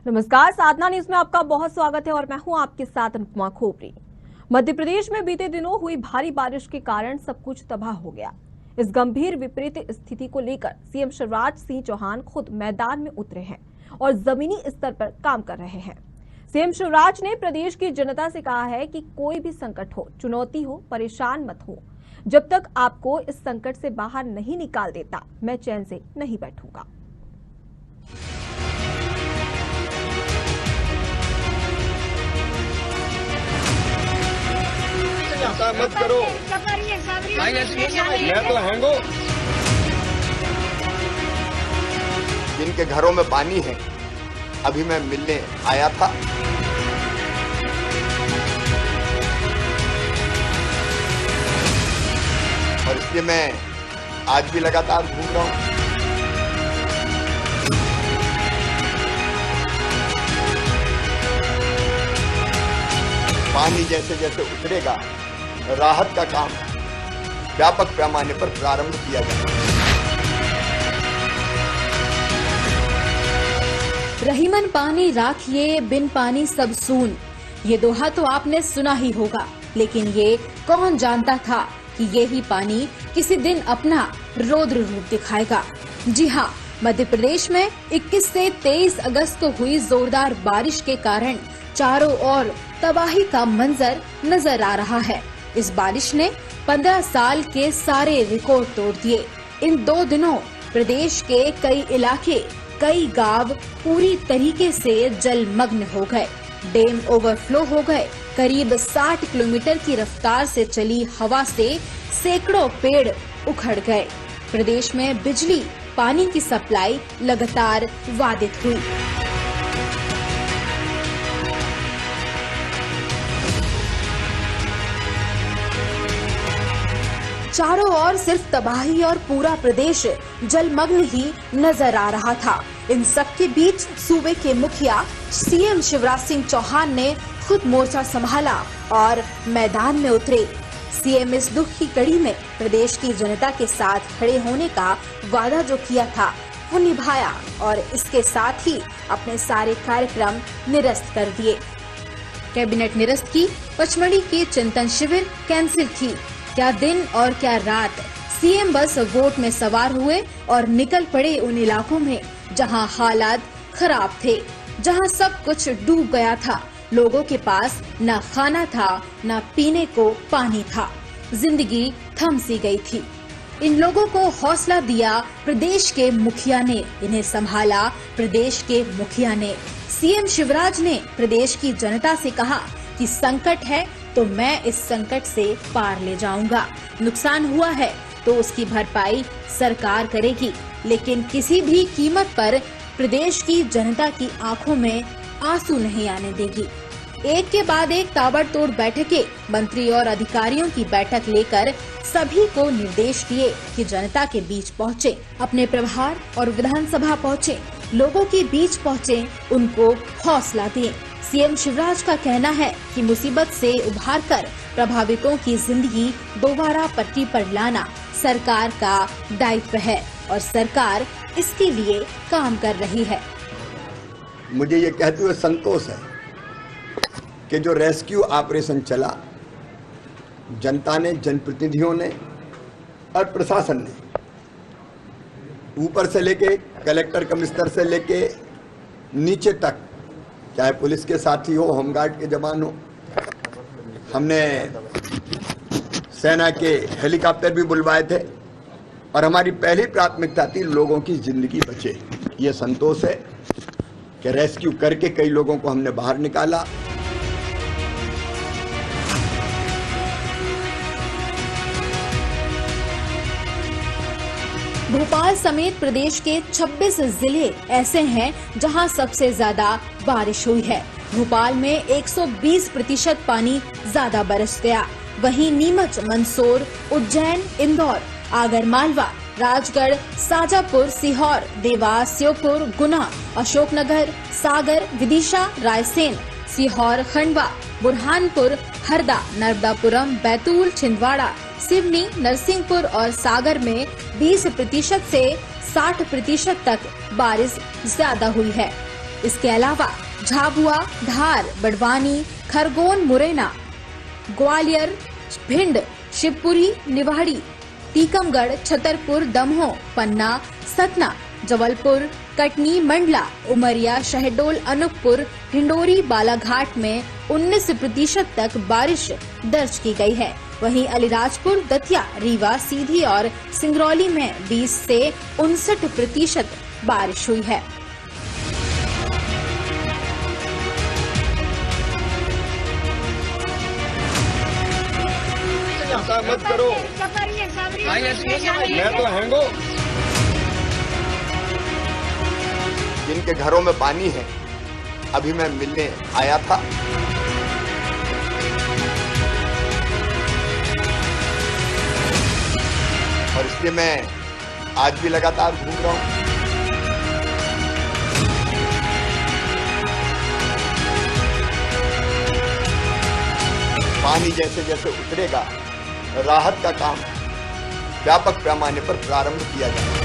नमस्कार, साधना न्यूज में आपका बहुत स्वागत है और मैं हूं आपके साथ अनुपमा खोपरी। मध्य प्रदेश में बीते दिनों हुई भारी बारिश के कारण सब कुछ तबाह हो गया। इस गंभीर विपरीत स्थिति को लेकर सीएम शिवराज सिंह चौहान खुद मैदान में उतरे हैं और जमीनी स्तर पर काम कर रहे हैं। सीएम शिवराज ने प्रदेश की जनता से कहा है कि कोई भी संकट हो, चुनौती हो, परेशान मत हो। जब तक आपको इस संकट से बाहर नहीं निकाल देता, मैं चैन से नहीं बैठूंगा। मत करो, मैं तो हैंगो। जिनके घरों में पानी है, अभी मैं मिलने आया था। और इसलिए मैं आज भी लगातार घूम रहा हूं। पानी जैसे जैसे उतरेगा, राहत का काम व्यापक पैमाने पर प्रारंभ किया जाएगा। रहीमन पानी राखिए, बिन पानी सब सून। ये दोहा तो आपने सुना ही होगा, लेकिन ये कौन जानता था कि ये ही पानी किसी दिन अपना रौद्र रूप दिखाएगा। जी हाँ, मध्य प्रदेश में 21 से 23 अगस्त को हुई जोरदार बारिश के कारण चारों ओर तबाही का मंजर नजर आ रहा है। इस बारिश ने 15 साल के सारे रिकॉर्ड तोड़ दिए। इन 2 दिनों प्रदेश के कई इलाके, कई गांव पूरी तरीके से जलमग्न हो गए। डैम ओवरफ्लो हो गए। करीब 60 किलोमीटर की रफ्तार से चली हवा से सैकड़ों पेड़ उखड़ गए। प्रदेश में बिजली, पानी की सप्लाई लगातार बाधित हुई। चारों ओर सिर्फ तबाही और पूरा प्रदेश जलमग्न ही नजर आ रहा था। इन सब के बीच सूबे के मुखिया सीएम शिवराज सिंह चौहान ने खुद मोर्चा संभाला और मैदान में उतरे। सीएम इस दुख की कड़ी में प्रदेश की जनता के साथ खड़े होने का वादा जो किया था वो निभाया और इसके साथ ही अपने सारे कार्यक्रम निरस्त कर दिए। कैबिनेट निरस्त की, पचमढ़ी के चिंतन शिविर कैंसिल की। क्या दिन और क्या रात, सीएम बस वोट में सवार हुए और निकल पड़े उन इलाकों में जहां हालात खराब थे, जहां सब कुछ डूब गया था। लोगों के पास न खाना था, न पीने को पानी था। जिंदगी थम सी गई थी। इन लोगों को हौसला दिया प्रदेश के मुखिया ने, इन्हें संभाला प्रदेश के मुखिया ने। सीएम शिवराज ने प्रदेश की जनता से कहा कि संकट है तो मैं इस संकट से पार ले जाऊंगा। नुकसान हुआ है तो उसकी भरपाई सरकार करेगी, लेकिन किसी भी कीमत पर प्रदेश की जनता की आंखों में आंसू नहीं आने देगी। एक के बाद एक ताबड़तोड़ बैठकें, मंत्री और अधिकारियों की बैठक लेकर सभी को निर्देश दिए कि जनता के बीच पहुँचे, अपने प्रभार और विधानसभा पहुँचे, लोगों के बीच पहुँचे, उनको हौसला दें। सीएम शिवराज का कहना है कि मुसीबत से उभारकर प्रभावितों की जिंदगी दोबारा पटरी पर लाना सरकार का दायित्व है और सरकार इसके लिए काम कर रही है। मुझे ये कहते हुए संतोष है कि जो रेस्क्यू ऑपरेशन चला, जनता ने, जनप्रतिनिधियों ने और प्रशासन ने, ऊपर से लेके कलेक्टर, कमिश्नर से लेके नीचे तक, चाहे पुलिस के साथी हो, होमगार्ड के जवान हो, हमने सेना के हेलीकॉप्टर भी बुलवाए थे और हमारी पहली प्राथमिकता थी लोगों की जिंदगी बचे। ये संतोष है कि रेस्क्यू करके कई लोगों को हमने बाहर निकाला। भोपाल समेत प्रदेश के 26 जिले ऐसे हैं जहां सबसे ज्यादा बारिश हुई है। भोपाल में 120% पानी ज्यादा बरस गया। वहीं नीमच, मंदसौर, उज्जैन, इंदौर, आगरमालवा, राजगढ़, शाजापुर, सीहोर, देवास, श्योपुर, गुना, अशोकनगर, सागर, विदिशा, रायसेन, सीहोर, खंडवा, बुरहानपुर, हरदा, नर्मदापुरम, बैतूल, छिंदवाड़ा, सिवनी, नरसिंहपुर और सागर में 20% से 60% तक बारिश ज्यादा हुई है। इसके अलावा झाबुआ, धार, बड़वानी, खरगोन, मुरैना, ग्वालियर, भिंड, शिवपुरी, निवाड़ी, टीकमगढ़, छतरपुर, दमोह, पन्ना, सतना, जबलपुर, कटनी, मंडला, उमरिया, शहडोल, अनूपपुर, हिंडोरी, बालाघाट में 19% तक बारिश दर्ज की गई है। वहीं अलीराजपुर, दतिया, रीवा, सीधी और सिंगरौली में 20 से 59% बारिश हुई है। मत करो, मैं तो हैंगो। जिनके घरों में पानी है, अभी मैं मिलने आया था। और इसलिए मैं आज भी लगातार घूम रहा हूं। पानी जैसे जैसे उतरेगा, राहत का काम व्यापक पैमाने पर प्रारंभ किया जाएगा।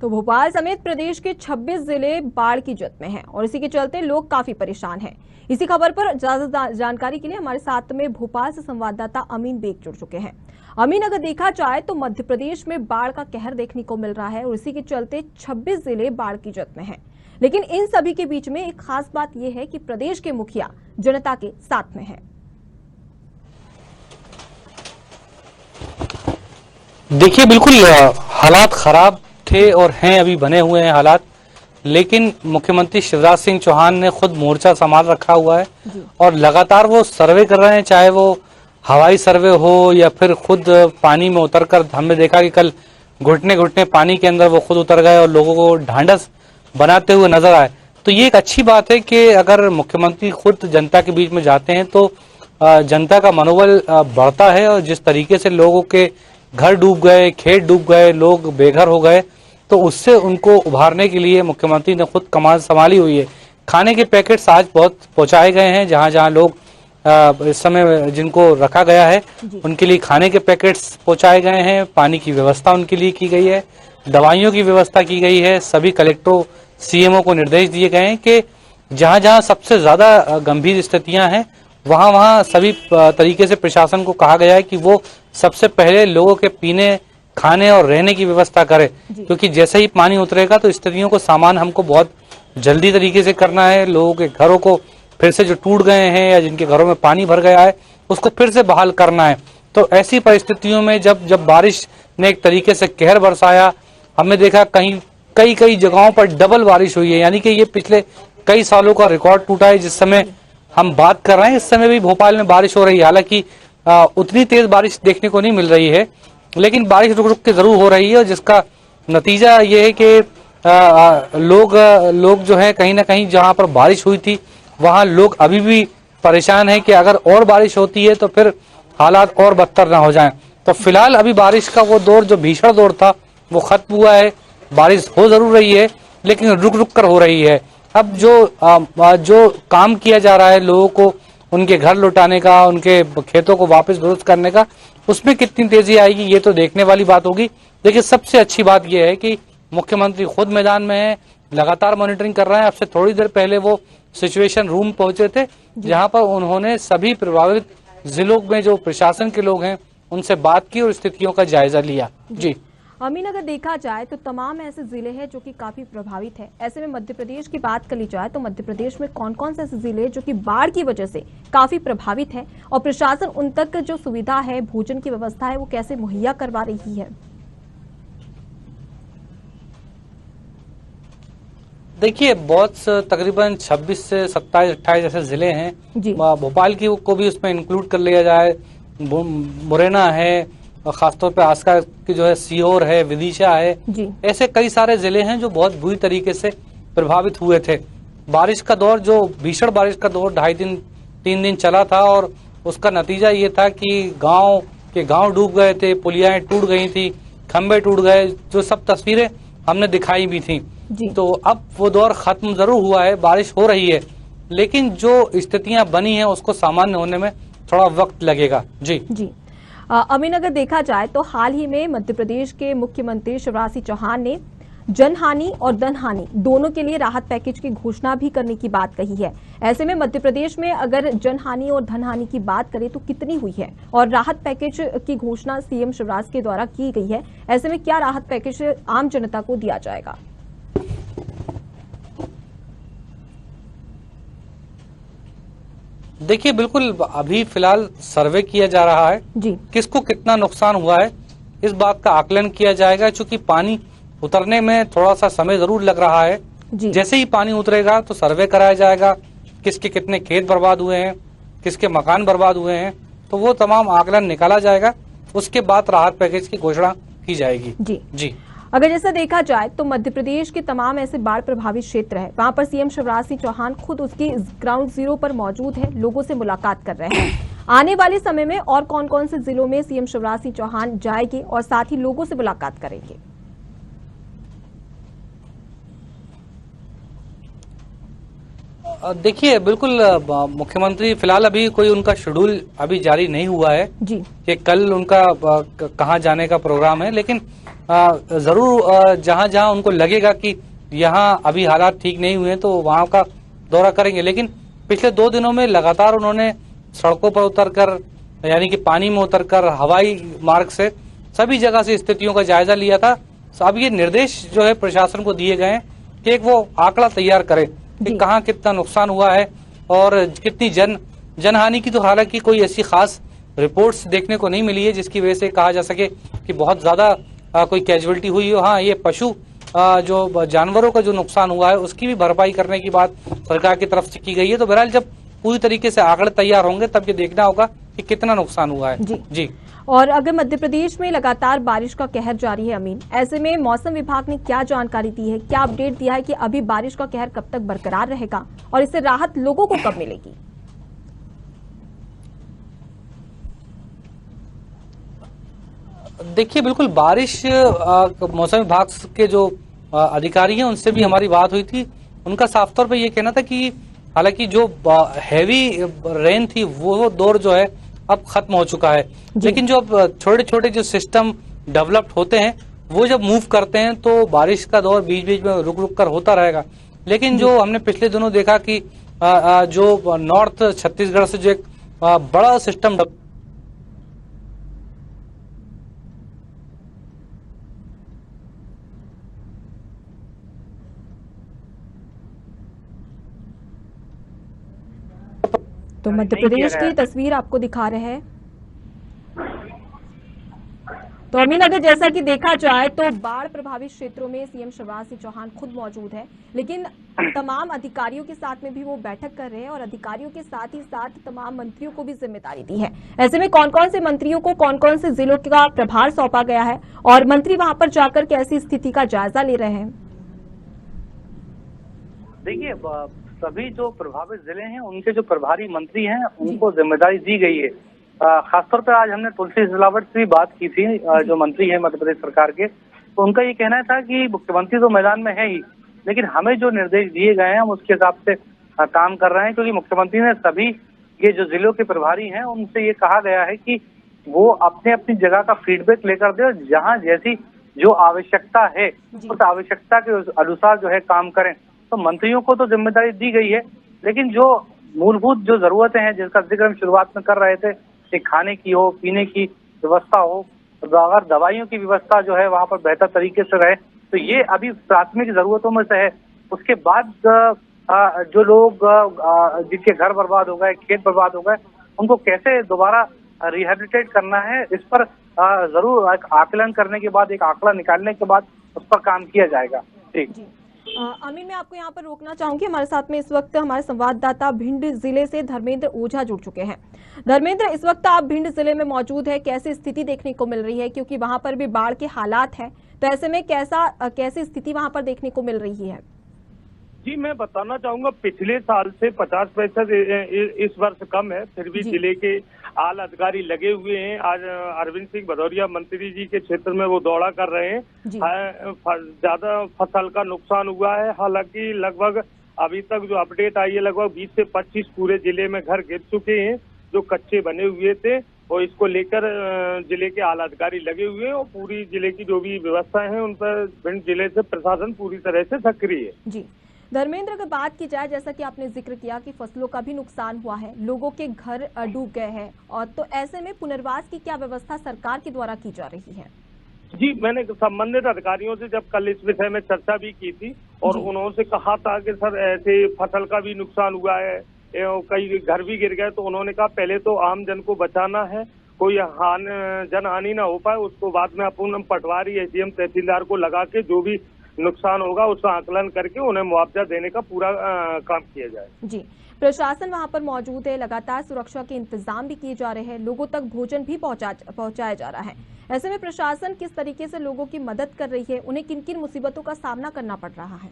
तो भोपाल समेत प्रदेश के 26 जिले बाढ़ की जद में हैं और इसी के चलते लोग काफी परेशान हैं। इसी खबर पर ज्यादा जानकारी के लिए हमारे साथ में भोपाल से संवाददाता अमीन बेग जुड़ चुके हैं। अमीन, अगर देखा जाए तो मध्य प्रदेश में बाढ़ का कहर देखने को मिल रहा है और इसी के चलते 26 जिले बाढ़ की जद में हैं। लेकिन इन सभी के बीच में एक खास बात यह है कि प्रदेश के मुखिया जनता के साथ में हैं। देखिए, बिल्कुल हालात खराब थे और हैं, अभी बने हुए हैं हालात, लेकिन मुख्यमंत्री शिवराज सिंह चौहान ने खुद मोर्चा संभाल रखा हुआ है और लगातार वो सर्वे कर रहे हैं, चाहे वो हवाई सर्वे हो या फिर खुद पानी में उतरकर। हमने देखा कि कल घुटने घुटने पानी के अंदर वो खुद उतर गए और लोगों को ढांढस बनाते हुए नजर आए। तो ये एक अच्छी बात है कि अगर मुख्यमंत्री खुद जनता के बीच में जाते हैं तो जनता का मनोबल बढ़ता है। और जिस तरीके से लोगों के घर डूब गए, खेत डूब गए, लोग बेघर हो गए, तो उससे उनको उभारने के लिए मुख्यमंत्री ने खुद कमान संभाली हुई है। खाने के पैकेट्स आज बहुत पहुंचाए गए हैं, जहां जहां लोग इस समय जिनको रखा गया है उनके लिए खाने के पैकेट्स पहुंचाए गए हैं। पानी की व्यवस्था उनके लिए की गई है, दवाइयों की व्यवस्था की गई है। सभी कलेक्टरों, सीएमओ को निर्देश दिए गए हैं कि जहां जहां सबसे ज्यादा गंभीर स्थितियां हैं वहां वहां सभी तरीके से प्रशासन को कहा गया है कि वो सबसे पहले लोगों के पीने, खाने और रहने की व्यवस्था करे, क्योंकि जैसे ही पानी उतरेगा तो स्थितियों को सामान हमको बहुत जल्दी तरीके से करना है। लोगों के घरों को फिर से जो टूट गए हैं या जिनके घरों में पानी भर गया है उसको फिर से बहाल करना है। तो ऐसी परिस्थितियों में जब बारिश ने एक तरीके से कहर बरसाया, हमने देखा कई जगहों पर डबल बारिश हुई है, यानी कि ये पिछले कई सालों का रिकॉर्ड टूटा है। जिस समय हम बात कर रहे हैं इस समय भी भोपाल में बारिश हो रही है, हालांकि उतनी तेज बारिश देखने को नहीं मिल रही है, लेकिन बारिश रुक रुक के जरूर हो रही है। और जिसका नतीजा ये है कि लोग जो है कहीं ना कहीं जहां पर बारिश हुई थी वहां लोग अभी भी परेशान हैं कि अगर और बारिश होती है तो फिर हालात और बदतर ना हो जाएं। तो फिलहाल अभी बारिश का वो दौर, जो भीषण दौर था, वो खत्म हुआ है। बारिश हो जरूर रही है लेकिन रुक रुक कर हो रही है। अब जो काम किया जा रहा है लोगों को उनके घर लौटाने का, उनके खेतों को वापस दुरुस्त करने का, उसमें कितनी तेजी आएगी ये तो देखने वाली बात होगी। लेकिन सबसे अच्छी बात यह है कि मुख्यमंत्री खुद मैदान में है, लगातार मॉनिटरिंग कर रहे हैं। अब से थोड़ी देर पहले वो सिचुएशन रूम पहुंचे थे, जहां पर उन्होंने सभी प्रभावित जिलों में जो प्रशासन के लोग हैं उनसे बात की और स्थितियों का जायजा लिया। जी अमीन, अगर देखा जाए तो तमाम ऐसे जिले हैं जो कि काफी प्रभावित है। ऐसे में मध्य प्रदेश की बात कर ली जाए तो मध्य प्रदेश में कौन कौन से ऐसे जिले जो कि बाढ़ की वजह से काफी प्रभावित है और प्रशासन उन तक जो सुविधा है, भोजन की व्यवस्था है, वो कैसे मुहैया करवा रही है? देखिए, बहुत तकरीबन 26 से 27-28 ऐसे जिले हैं। भोपाल की को भी उसमें इंक्लूड कर लिया जाए, मुरैना है, और खासतौर पे आसपास की जो है सीहोर है, विदिशा है, ऐसे कई सारे जिले हैं जो बहुत बुरी तरीके से प्रभावित हुए थे। बारिश का दौर, जो भीषण बारिश का दौर 2.5-3 दिन चला था और उसका नतीजा ये था कि गांव डूब गए थे, पुलियाएं टूट गई थी, खंबे टूट गए, जो सब तस्वीरें हमने दिखाई भी थी। तो अब वो दौर खत्म जरूर हुआ है, बारिश हो रही है, लेकिन जो स्थितियां बनी हैं उसको सामान्य होने में थोड़ा वक्त लगेगा। जी अमीन, अगर देखा जाए तो हाल ही में मध्य प्रदेश के मुख्यमंत्री शिवराज सिंह चौहान ने जनहानि और धनहानि दोनों के लिए राहत पैकेज की घोषणा भी करने की बात कही है। ऐसे में मध्य प्रदेश में अगर जनहानि और धनहानि की बात करें तो कितनी हुई है और राहत पैकेज की घोषणा सीएम शिवराज के द्वारा की गई है, ऐसे में क्या राहत पैकेज आम जनता को दिया जाएगा? देखिए, बिल्कुल अभी फिलहाल सर्वे किया जा रहा है जी। किसको कितना नुकसान हुआ है इस बात का आकलन किया जाएगा। चूंकि पानी उतरने में थोड़ा सा समय जरूर लग रहा है जी। जैसे ही पानी उतरेगा तो सर्वे कराया जाएगा, किसके कितने खेत बर्बाद हुए हैं, किसके मकान बर्बाद हुए हैं, तो वो तमाम आकलन निकाला जाएगा। उसके बाद राहत पैकेज की घोषणा की जाएगी। जी जी। अगर जैसा देखा जाए तो मध्य प्रदेश के तमाम ऐसे बाढ़ प्रभावित क्षेत्र है, वहां पर सीएम शिवराज सिंह चौहान खुद उसकी ग्राउंड जीरो पर मौजूद है, लोगों से मुलाकात कर रहे हैं। आने वाले समय में और कौन कौन से जिलों में सीएम शिवराज सिंह चौहान जाएंगे और साथ ही लोगों से मुलाकात करेंगे? देखिए, बिल्कुल मुख्यमंत्री फिलहाल अभी कोई उनका शेड्यूल अभी जारी नहीं हुआ है जी। कि कल उनका कहाँ जाने का प्रोग्राम है, लेकिन जरूर जहां जहां उनको लगेगा कि यहाँ अभी हालात ठीक नहीं हुए तो वहां का दौरा करेंगे। लेकिन पिछले 2 दिनों में लगातार उन्होंने सड़कों पर उतरकर, यानी कि पानी में उतरकर, हवाई मार्ग से सभी जगह से स्थितियों का जायजा लिया था। अब ये निर्देश जो है प्रशासन को दिए गए हैं कि एक वो आंकड़ा तैयार करे कि कहाँ कितना नुकसान हुआ है और कितनी जनहानि की। तो हालांकि कोई ऐसी खास रिपोर्ट्स देखने को नहीं मिली है जिसकी वजह से कहा जा सके कि बहुत ज्यादा कोई कैजुअलिटी हुई हो। हाँ, ये पशु जो जानवरों का जो नुकसान हुआ है उसकी भी भरपाई करने की बात सरकार की तरफ से की गई है। तो बहरहाल जब पूरी तरीके से आंकड़े तैयार होंगे तब ये देखना होगा कि कितना नुकसान हुआ है। जी। और अगर मध्य प्रदेश में लगातार बारिश का कहर जारी है अमीन, ऐसे में मौसम विभाग ने क्या जानकारी दी है, क्या अपडेट दिया है कि अभी बारिश का कहर कब तक बरकरार रहेगा और इससे राहत लोगों को कब मिलेगी? देखिए, बिल्कुल बारिश मौसम विभाग के जो अधिकारी हैं उनसे भी हमारी बात हुई थी। उनका साफ तौर पे ये कहना था कि हालांकि जो हैवी रेन थी वो दौर जो है अब खत्म हो चुका है, लेकिन जो अब छोटे छोटे जो सिस्टम डेवलप्ड होते हैं वो जब मूव करते हैं तो बारिश का दौर बीच बीच में रुक रुक कर होता रहेगा। लेकिन जो हमने पिछले दिनों देखा कि जो नॉर्थ छत्तीसगढ़ से जो एक बड़ा सिस्टम तो मध्य प्रदेश की तस्वीर आपको दिखा रहे हैं। तो अमीन, अगर जैसा कि देखा जाए तो बाढ़ प्रभावित क्षेत्रों में सीएम शिवराज सिंह चौहान खुद मौजूद है, लेकिन तमाम अधिकारियों के साथ में भी वो बैठक कर रहे हैं और अधिकारियों के साथ ही साथ तमाम मंत्रियों को भी जिम्मेदारी दी है। ऐसे में कौन कौन से मंत्रियों को कौन कौन से जिलों का प्रभार सौंपा गया है और मंत्री वहां पर जाकर कैसी स्थिति का जायजा ले रहे हैं? देखिए, सभी जो प्रभावित जिले हैं उनके जो प्रभारी मंत्री हैं उनको जिम्मेदारी दी गई है। खासतौर पर आज हमने तुलसी सिलावट से भी बात की थी, जो मंत्री है मध्य प्रदेश सरकार के, तो उनका ये कहना था कि मुख्यमंत्री तो मैदान में है ही, लेकिन हमें जो निर्देश दिए गए हैं हम उसके हिसाब से काम कर रहे हैं। क्योंकि मुख्यमंत्री ने सभी ये जो जिलों के प्रभारी हैं उनसे ये कहा गया है कि वो अपने अपनी जगह का फीडबैक लेकर दे और जहाँ जैसी जो आवश्यकता है उस आवश्यकता के अनुसार जो है काम करें। तो मंत्रियों को तो जिम्मेदारी दी गई है, लेकिन जो मूलभूत जो जरूरतें हैं जिसका जिक्र हम शुरुआत में कर रहे थे कि खाने की हो, पीने की व्यवस्था हो, अगर दवाइयों की व्यवस्था जो है वहां पर बेहतर तरीके से रहे, तो ये अभी प्राथमिक जरूरतों में से है। उसके बाद जो लोग जिनके घर बर्बाद हो गए, खेत बर्बाद हो गए, उनको कैसे दोबारा रिहेबिलिटेट करना है, इस पर जरूर आकलन करने के बाद, एक आंकड़ा निकालने के बाद उस पर काम किया जाएगा। ठीक। अमीन, मैं आपको यहाँ पर रोकना चाहूंगी। हमारे साथ में इस वक्त हमारे संवाददाता भिंड जिले से धर्मेंद्र ओझा जुड़ चुके हैं। धर्मेंद्र, इस वक्त आप भिंड जिले में मौजूद है, कैसी स्थिति देखने को मिल रही है? क्योंकि वहां पर भी बाढ़ के हालात हैं, तो ऐसे में कैसी स्थिति वहां पर देखने को मिल रही है? जी, मैं बताना चाहूंगा पिछले साल से 50% इस वर्ष कम है, फिर भी जिले के आला अधिकारी लगे हुए हैं। आज अरविंद सिंह भदौरिया मंत्री जी के क्षेत्र में वो दौरा कर रहे हैं। ज्यादा फसल का नुकसान हुआ है, हालांकि लगभग अभी तक जो अपडेट आई है लगभग 20 से 25 पूरे जिले में घर गिर चुके हैं जो कच्चे बने हुए थे। और इसको लेकर जिले के आला अधिकारी लगे हुए हैं और पूरी जिले की जो भी व्यवस्था है उन पर भिंड जिले से प्रशासन पूरी तरह से सक्रिय है। जी धर्मेंद्र, अगर बात की जाए, जैसा कि आपने जिक्र किया कि फसलों का भी नुकसान हुआ है, लोगों के घर डूब गए हैं, और तो ऐसे में पुनर्वास की क्या व्यवस्था सरकार के द्वारा की जा रही है? जी, मैंने संबंधित अधिकारियों से जब कल इस विषय में चर्चा भी की थी और उन्होंने कहा था कि सर ऐसे फसल का भी नुकसान हुआ है, कई घर भी गिर गए, तो उन्होंने कहा पहले तो आम जन को बचाना है, कोई जन हानि ना हो पाए, उसको बाद में अपन पटवारी एसडीएम तहसीलदार को लगा के जो भी नुकसान होगा उसका आकलन करके उन्हें मुआवजा देने का पूरा काम किया जाए। जी, प्रशासन वहां पर मौजूद है, लगातार सुरक्षा के इंतजाम भी किए जा रहे हैं, लोगों तक भोजन भी पहुंचाया जा रहा है। ऐसे में प्रशासन किस तरीके से लोगों की मदद कर रही है, उन्हें किन किन मुसीबतों का सामना करना पड़ रहा है?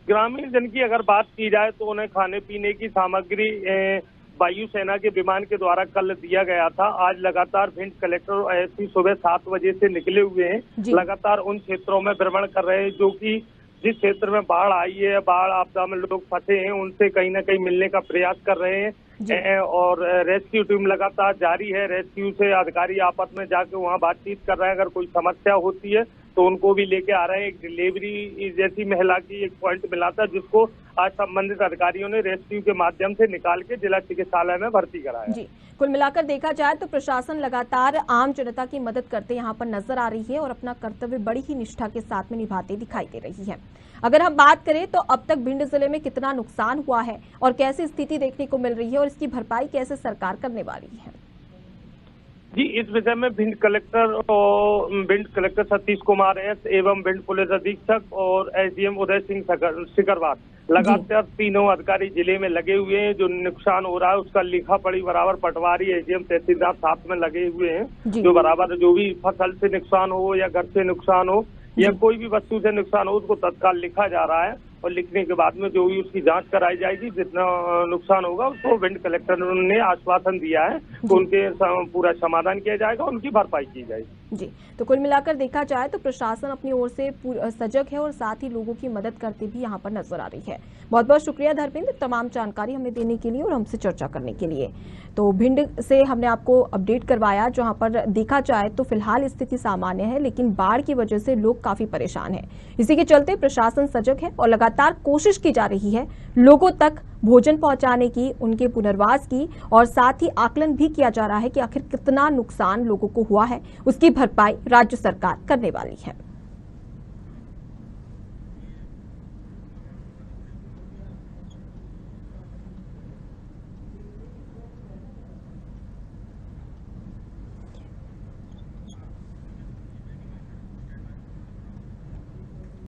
ग्रामीण जन की अगर बात की जाए तो उन्हें खाने पीने की सामग्री वायुसेना के विमान के द्वारा कल दिया गया था। आज लगातार भिंड कलेक्टर और एसपी सुबह 7 बजे से निकले हुए हैं, लगातार उन क्षेत्रों में भ्रमण कर रहे हैं जो कि जिस क्षेत्र में बाढ़ आई है, बाढ़ आपदा में लोग फंसे हैं, उनसे कहीं ना कहीं मिलने का प्रयास कर रहे हैं और रेस्क्यू टीम लगातार जारी है। रेस्क्यू से अधिकारी आपस में जाके वहां बातचीत कर रहे हैं, अगर कोई समस्या होती है तो उनको भी लेके आ रहे हैं। एक डिलीवरी जैसी महिला की एक पॉइंट मिला था जिसको आज संबंधित अधिकारियों ने रेस्क्यू के माध्यम से निकाल के जिला चिकित्सालय में भर्ती कराया। जी, कुल मिलाकर देखा जाए तो प्रशासन लगातार आम जनता की मदद करते यहाँ पर नजर आ रही है और अपना कर्तव्य बड़ी ही निष्ठा के साथ में निभाते दिखाई दे रही है। अगर हम बात करें तो अब तक भिंड जिले में कितना नुकसान हुआ है और कैसी स्थिति देखने को मिल रही है और इसकी भरपाई कैसे सरकार करने वाली है? जी, इस विषय में भिंड कलेक्टर सतीश कुमार एस एवं भिंड पुलिस अधीक्षक और एसडीएम उदय सिंह सिकरवार लगातार तीनों अधिकारी जिले में लगे हुए हैं। जो नुकसान हो रहा है उसका लिखा पढ़ी बराबर पटवारी एसडीएम तहसीलदार साथ में लगे हुए हैं, जो बराबर जो भी फसल से नुकसान हो या घर से नुकसान हो या कोई भी वस्तु से नुकसान हो उसको तत्काल लिखा जा रहा है और लिखने के बाद में जो भी उसकी जांच कराई जाएगी, जितना नुकसान होगा उसको भिंड कलेक्टर ने आश्वासन दिया है कि उनके पूरा समाधान किया जाएगा, उनकी भरपाई की जाएगी। जी, तो कुल मिलाकर देखा जाए तो प्रशासन अपनी ओर से सजग है और साथ ही लोगों की मदद करते भी यहाँ पर नजर आ रही है। बहुत बहुत शुक्रिया धर्मेंद्र, तमाम जानकारी हमें देने के लिए और हमसे चर्चा करने के लिए। तो भिंड से हमने आपको अपडेट करवाया, जहां पर देखा जाए तो फिलहाल स्थिति सामान्य है, लेकिन बाढ़ की वजह से लोग काफी परेशान हैं। इसी के चलते प्रशासन सजग है और लगातार कोशिश की जा रही है लोगों तक भोजन पहुंचाने की, उनके पुनर्वास की, और साथ ही आकलन भी किया जा रहा है कि आखिर कितना नुकसान लोगों को हुआ है, उसकी भरपाई राज्य सरकार करने वाली है।